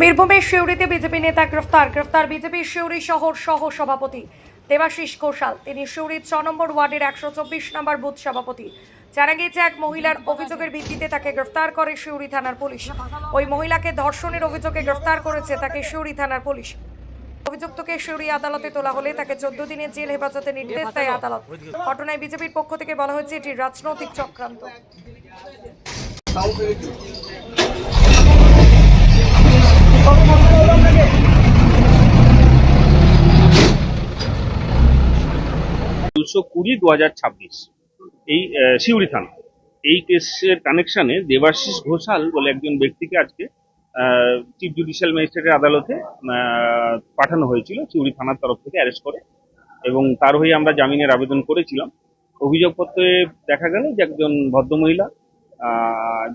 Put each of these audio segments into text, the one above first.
বীরভূমের সিউড়িতে বিজেপি নেতা গ্রেফতার বিজেপির সিউড়ি শহর সহ সভাপতি দেবাশিস ঘোষাল। তিনি সিউড়ির 6 নম্বর ওয়ার্ডের 124 নম্বর বুথ সভাপতি। জানা গিয়েছে, এক মহিলার অভিযোগের ভিত্তিতে তাকে গ্রেফতার করে সিউড়ি থানার পুলিশ। ওই মহিলাকে ধর্ষণের অভিযোগে গ্রেফতার করেছে তাকে সিউড়ি থানার পুলিশ। অভিযুক্তকে সিউড়ি আদালতে তোলা হলে তাকে 14 দিনের জেল হেফাজতে নির্দেশ দেয় আদালত। ঘটনায় বিজেপির পক্ষ থেকে বলা হয়েছে এটি রাজনৈতিক চক্রান্ত। 220/2026 এই সিউড়ি থানা এই কেসের কানেকশনে দেবাশিস ঘোষাল বলে একজন ব্যক্তিকে আজকে চিফ জুডিশিয়াল ম্যাজিস্ট্রেটের আদালতে পাঠানো হয়েছিল সিউড়ি থানার তরফ থেকে অ্যারেস্ট করে, এবং তার হয়ে আমরা জামিনের আবেদন করেছিলাম। অভিযোগপত্রে দেখা গেল যে একজন ভদ্রমহিলা,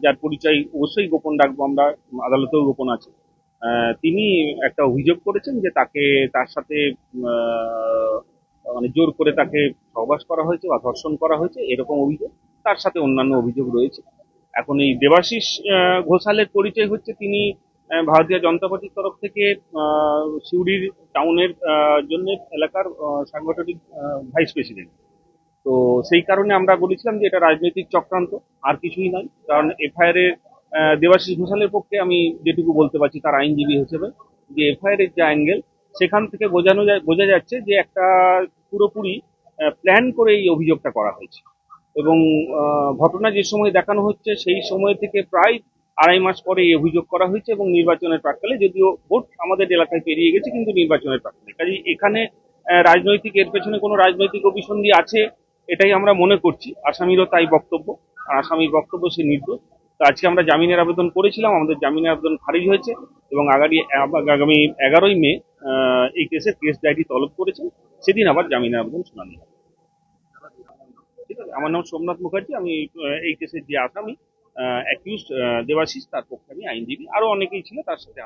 যার পরিচয় অবশ্যই গোপন রাখবো আমরা, আদালতেও গোপন আছে, তিনি একটা অভিযোগ করেছেন যে তার সাথে মানে জোর করে তাকে সহবাস করা হয়েছে বা ধর্ষণ করা হয়েছে, এরকম অভিযোগ। তার সাথে অন্যান্য অভিযোগ রয়েছে। এখন এই দেবাশিস ঘোষালের পরিচয় হচ্ছে তিনি ভারতীয় জনতা পার্টির তরফ থেকে সিউড়ির টাউনের জন্য এলাকার সাংগঠনিক ভাইস প্রেসিডেন্ট। তো সেই কারণে আমরা বলেছিলাম যে এটা রাজনৈতিক চক্রান্ত, আর কিছুই নয়। কারণ এফআইআর এর দেবাশিস ঘোষালের পক্ষে আমি যেটুকু বলতে পারছি তার আইনজীবী হিসেবে, যে এফআইআর এর যে অ্যাঙ্গেল, সেখান থেকে বোঝা যাচ্ছে যে একটা পুরোপুরি প্ল্যান করে এই অভিযোগটা করা হয়েছে। এবং ঘটনা যে সময় দেখানো হচ্ছে সেই সময় থেকে প্রায় 2.5 মাস পরে এই অভিযোগ করা হয়েছে, এবং নির্বাচনের প্রাক্কালে, যদিও ভোট আমাদের এলাকায় পেরিয়ে গেছে, কিন্তু নির্বাচনের প্রাক্কালে। কাজে এখানে রাজনৈতিক, এর পেছনে কোনো রাজনৈতিক অভিসন্ধি আছে এটাই আমরা মনে করছি। আসামিরও তাই বক্তব্য, আর আসামির বক্তব্য সে নির্দোষ। তো আজকে আমরা জামিনের আবেদন করেছিলাম, আমাদের জামিনের আবেদন খারিজ হয়েছে, এবং আগামী 11ই মে এই কেসের কেস ডায়েরি তলব করেছেন। সেদিন আবার জামিনের আবেদন শুনানি হবে। ঠিক আছে, আমার নাম সোমনাথ মুখার্জি। আমি এই কেসের যে আসামি অ্যাকিউজড দেবাশিস, তার পক্ষে আমি আইনজীবী। আরো অনেকেই ছিল তার সাথে।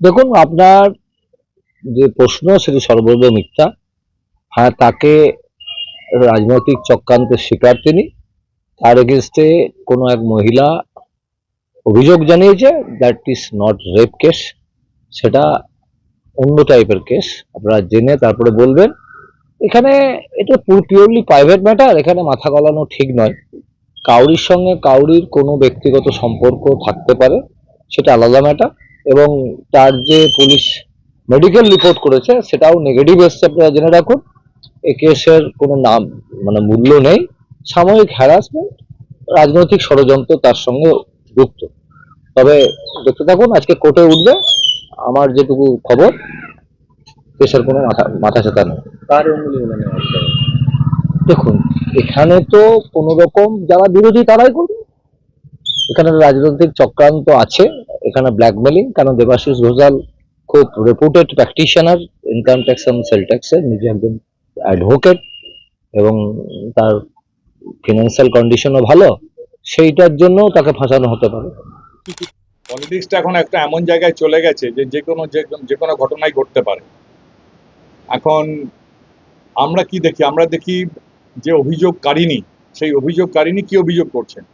দেখুন, আপনার যে প্রশ্ন সেটি সর্বৈব মিথ্যা। হ্যাঁ, তাকে রাজনৈতিক চক্রান্তের শিকার তিনি। তার এগেনস্টে কোনো এক মহিলা অভিযোগ জানিয়েছে, that is not rape case, সেটা অন্য টাইপের কেস। আপনারা জেনে তারপরে বলবেন। এখানে এটা পিওরলি প্রাইভেট ম্যাটার, এখানে মাথা গলানো ঠিক নয়। কাউরির সঙ্গে কাউরির কোনো ব্যক্তিগত সম্পর্ক থাকতে পারে, সেটা আলাদা ম্যাটার। এবং তার যে পুলিশ মেডিকেল রিপোর্ট করেছে সেটাও নেগেটিভ এসছে, আপনারা জেনে রাখুন। এই কেসের কোনো নাম মূল্য নেই। সাময়িক হ্যারাসমেন্ট, রাজনৈতিক ষড়যন্ত্র তার সঙ্গে যুক্ত। তবে দেখতে থাকুন, আজকে কোর্টে উঠবে। আমার যেটুকু খবর, কেসের কোনো মাথা ছাতা নেই। দেখুন, এখানে তো কোন রকম যারা বিরোধী তারাই করবে। এখানে রাজনৈতিক চক্রান্ত আছে, এখানে ব্ল্যাকমেলিং। কারণ দেবাশিস ঘোষাল খুব রেপুটেড প্র্যাকটিশনার ইনকাম ট্যাক্স এবং সেল ট্যাক্সের, নিজে একজন অ্যাডভোকেট, এবং তার ফিনান্সিয়াল কন্ডিশনও ভালো। সেইটার জন্য তাকে ফাঁসানো হতে পারে। পলিটিক্সটা এখন একটা এমন জায়গায় চলে গেছে যে যে কোনো ঘটনাই ঘটতে পারে। এখন আমরা কি দেখি? আমরা দেখি যে অভিযোগকারিনী, সেই অভিযোগকারিনী কি অভিযোগ করছেন।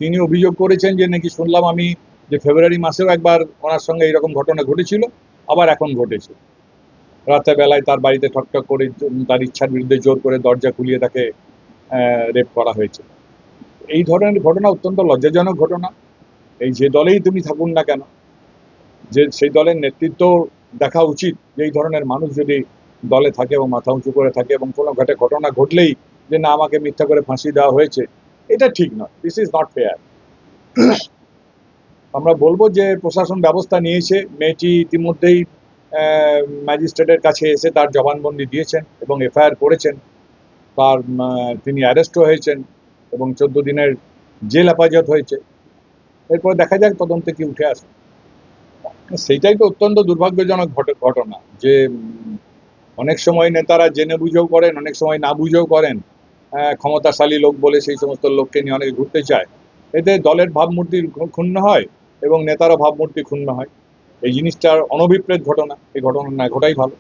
তিনি অভিযোগ করেছেন যে নাকি শুনলাম আমি যে ফেব্রুয়ারি মাসেও একবার ওনার সঙ্গে এইরকম ঘটনা ঘটেছিল, আবার এখন ঘটেছে। রাতের বেলায় তার বাড়িতে ঠকঠক করে তার ইচ্ছার বিরুদ্ধে জোর করে দরজা খুলিয়ে তাকে রেপ করা হয়েছে। এই ধরনের ঘটনা অত্যন্ত লজ্জাজনক ঘটনা। এই যে দলেই তুমি থাকুন না কেন, যে সেই দলের নেতৃত্ব দেখা উচিত যে এই ধরনের মানুষ যদি দলে থাকে এবং মাথা উঁচু করে থাকে, এবং কোনো ঘটনা ঘটলেই যে না আমাকে মিথ্যা করে ফাঁসি দেওয়া হয়েছে, এটা ঠিক নয়। This is not fair. আমরা বলবো যে প্রশাসন ব্যবস্থা নিয়েছে। মেয়েটি ইতিমধ্যেই ম্যাজিস্ট্রেটের কাছে এসে তার জবানবন্দি দিয়েছেন এবং এফআইআর করেছেন। তিনি অ্যারেস্টও হয়েছেন এবং 14 দিনের জেল হেফাজত হয়েছে। এরপর দেখা যাক তদন্তে কি উঠে আসে। সেইটাই তো অত্যন্ত দুর্ভাগ্যজনক ঘটনা, যে অনেক সময় নেতারা জেনে বুঝেও করেন, অনেক সময় না বুঝেও করেন। ক্ষমতাশালী লোক বলে সেই সমস্ত লোককে নিয়ে অনেকে ঘুরতে চায়। এতে দলের ভাবমূর্তি ক্ষুণ্ণ হয় এবং নেতারও ভাবমূর্তি ক্ষুণ্ণ হয়। এই জিনিসটার অনভিপ্রেত ঘটনা, এই ঘটনা না ঘটাই ভালো।